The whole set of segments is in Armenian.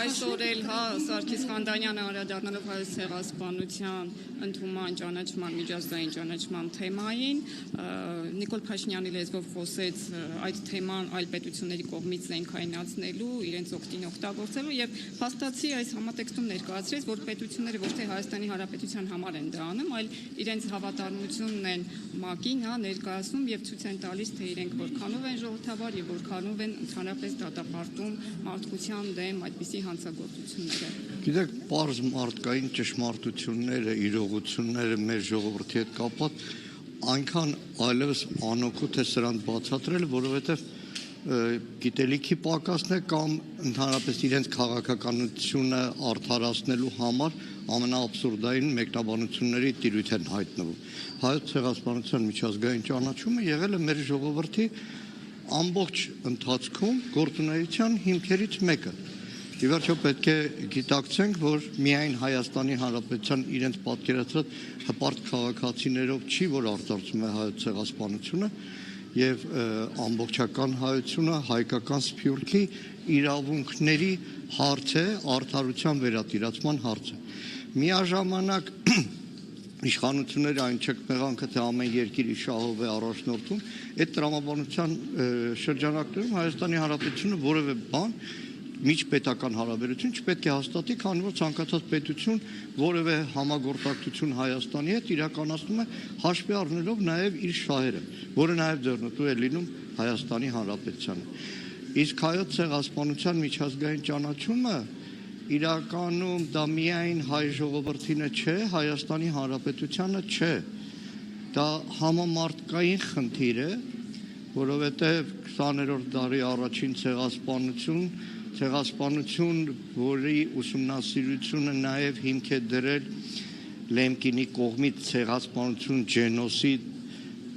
Այսօր էլ Սարգիս Խանդանյանը անդրադառնալով հայոց ցեղասպանության ընդունման ճանաչման միջազգային ճանաչման թեմային Նիկոլ Փաշինյանի լեզվով խոսեց այդ թեման այլ պետությունների կողմից զենքայնացնելու, իրենց օգտին օգտագործելու եւ փաստացի այս համատեքստում ներկայացրեց, որ պետությունները ոչ թե Հայաստանի Հանրապետության համար են դա անում, այլ իրենց հավատարմությունն են ՄԱԿ-ին ներկայացնում եւ ցույց են տալիս, թե իրենք որքանով են ժողովրդավար եւ որքանով են ընդհանրապես դատապարտում մարդկության դեմ այդպիսի հանցագործությունները։ Գիտեք, պարզ մարդկային ճշմարտությունները, իրողությունները մեր ժողովրդի հետ կապված այնքան այլևս անօգուտ է սրանց բացատրել, որովհետև գիտելիքի պակասն է կամ ընդհանրապես իրենց քաղաքականությունը արդարացնելու համար ամենաաբսուրդային մեկնաբանությունների տիրույթ են հայտնվում։ Հայոց ցեղասպանության միջազգային ճանաչումը եղել է մեր ժողովրդի ամբողջ ընթացքում գործունեության հիմքերից մեկը։ Ի վերջո պետք է գիտակցենք, որ միայն Հայաստանի Հանրապետության իրենց պատկերացրած հպարտ քաղաքացիներով չի, որ արձարծում է հայոց ցեղասպանությունը եւ ամբողջական հայությունը հայկական սփյուռքի իրավունքների հարց է, արդարության վերատիրացման հարց է։ Միաժամանակ իշխանությունները այն չեք մեղանքը, թե ամեն երկիր շահով է առաջնորդում, այդ տրամաբանության շրջանակներում Հայաստանի Հանրապետությունը որևէ բան միջպետական հարաբերություն չպետք է հաստատի, քանի որ ցանկացած պետություն որևէ համագործակցություն Հայաստանի հետ իրականացնում է հաշվի առնելով նաև իր շահերը, որը նաև ձեռնտու է լինում Հայաստանի Հանրապետությանը։ Իսկ հայոց ցեղասպանության միջազգային ճանաչումը իրականում դա միայն հայ ժողովրդինը չէ, Հայաստանի Հանրապետությանը չէ։ Դա համամարտկային խնդիր է, որովհետև 20-րդ դարի առաջին ցեղասպանություն, որի ուսումնասիրությունը նաև հիմք է դրել Լեմկինի կողմից ցեղասպանություն, ջենոսիդ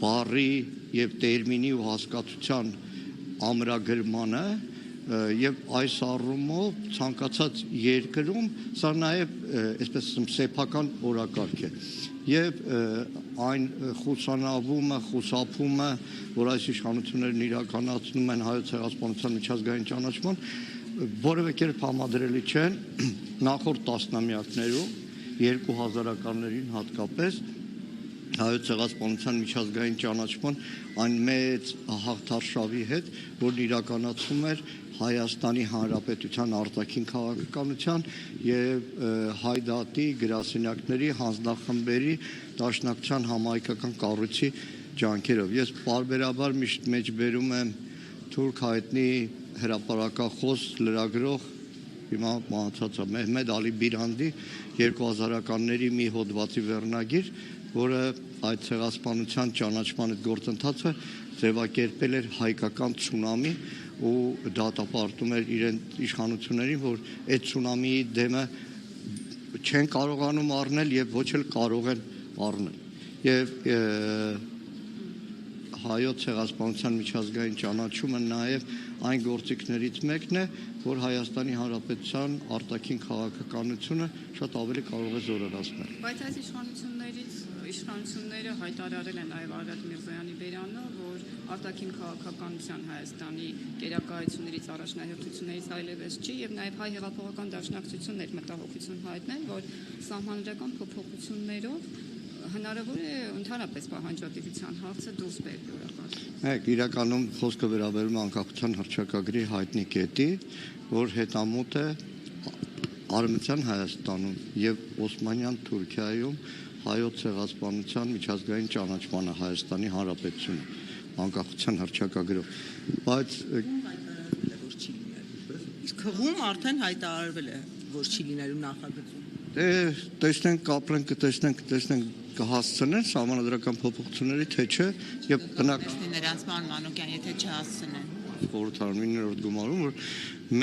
բառի եւ տերմինի ու հասկացության ամրագրմանը եւ այս առումով ցանկացած երկրում սա նաեւ այսպես ասեմ սեփական օրակարգ է եւ այն խուսանավումը, խուսափումը, որ այս իշխանություններն իրականացնում են հայոց ցեղասպանության միջազգային ճանաչման, որևէ կերպ համադրելի չեն նախորդ տասնամյակներում 2000-ականներին հատկապես հայոց ցեղասպանության միջազգային ճանաչման այն մեծ հաղթարշավի հետ, որն իրականացվում էր Հայաստանի Հանրապետության արտաքին քաղաքականության եւ հայ դատի գրասենյակների հանձնախմբերի դաշնակցության համահայկական կառույցի ջանքերով։ Ես պարբերաբար միշտ մեջբերում եմ թուրք հայտնի հրապարակախոս լրագրող հիմա մահացած է Մեհմեդ Ալի Բիրանդի 2000-ականների մի հոդվածի վերնագիր, որը այդ ցեղասպանության ճանաչման գործընթացը ձևակերպել էր հայկական ցունամի ու դատապարտում էր իրեն իշխանություններին, որ այդ ցունամիի դեմը չեն կարողանում առնել եւ ոչ էլ կարող են առնել։ Եվ հայոց ցեղասպանության միջազգային ճանաչումը նաեւ այն գործիքներից մեկն է, որ Հայաստանի Հանրապետության արտաքին քաղաքականությունը շատ ավելի կարող է զորացնել։ Բայց այս իշխանությունները հայտարարել են նաև Արարատ Միրզոյանի բերանը, որ արտաքին քաղաքականության Հայաստանի գերակայություններից առաջնահերթություններից այլևս չի եւ նաև հայ հեղափոխական դաշնակցություններ մտահոգություն հայտնել, որ սահմանադրական փոփոխություններով հնարավոր է ընդհանրապես պահանջատիրության հարցը դուրս բերել օրակարգից։ Իրականում խոսքը վերաբերում է անկախության հռչակագրի հայտնի կետի, որ հետամուտ է Արևմտյան Հայաստանում եւ Օսմանյան Թուրքիայում հայոց ցեղասպանության միջազգային ճանաչմանը Հայաստանի Հանրապետությունը անկախության հռչակագրով, բայց իսկ հղում արդեն հայտարարվել է, որ չի լինելու նախագծում։ Տեսնենք, ապրենք, կտեսնենք կհասցնեն սահմանադրական փոփոխությունների, թե չէ, եւ նրանց ման Մանուկյան, եթե չհասցնեն։ Խորհրդարանում 9-րդ գումարում, որ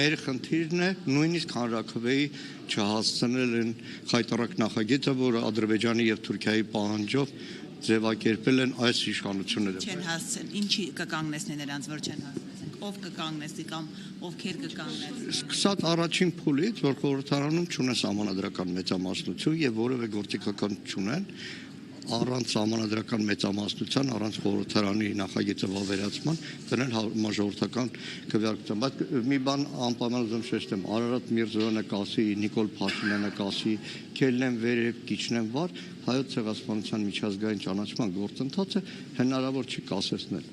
մեր խնդիրն է նույնիսկ հանրաքվեի չհասցնել են խայտառակ նախագիծը, որը Ադրբեջանի եւ Թուրքիայի պահանջով ձևակերպել են այս իշխանությունները։ Չեն հասցնել, ինչի կկանգնեցնի նրանց, որ չեն հասցնեցին, ով կկանգնեցի կամ ովքեր կկանգնեցին։ Սկսած առաջին փուլից, որ խորհրդարանում չունեն սահմանադրական մեծամասնություն եւ որևէ գործիքական չունեն, առանց համանդրական մեծամասնության, առանց խորհրդարանի նախագիծը վավերացման դնել մաժորիտական քվեարկության։ Բայց մի բան անպայման ուզում շեշտեմ, Արարատ Միրզոյանը կասի, Նիկոլ Փաշինյանը կասի, քելնեմ վերև, կիչնեմ վար, հայոց ցեղասպանության միջազգային ճանաչման գործընթացը հնարավոր չի կասեցնել։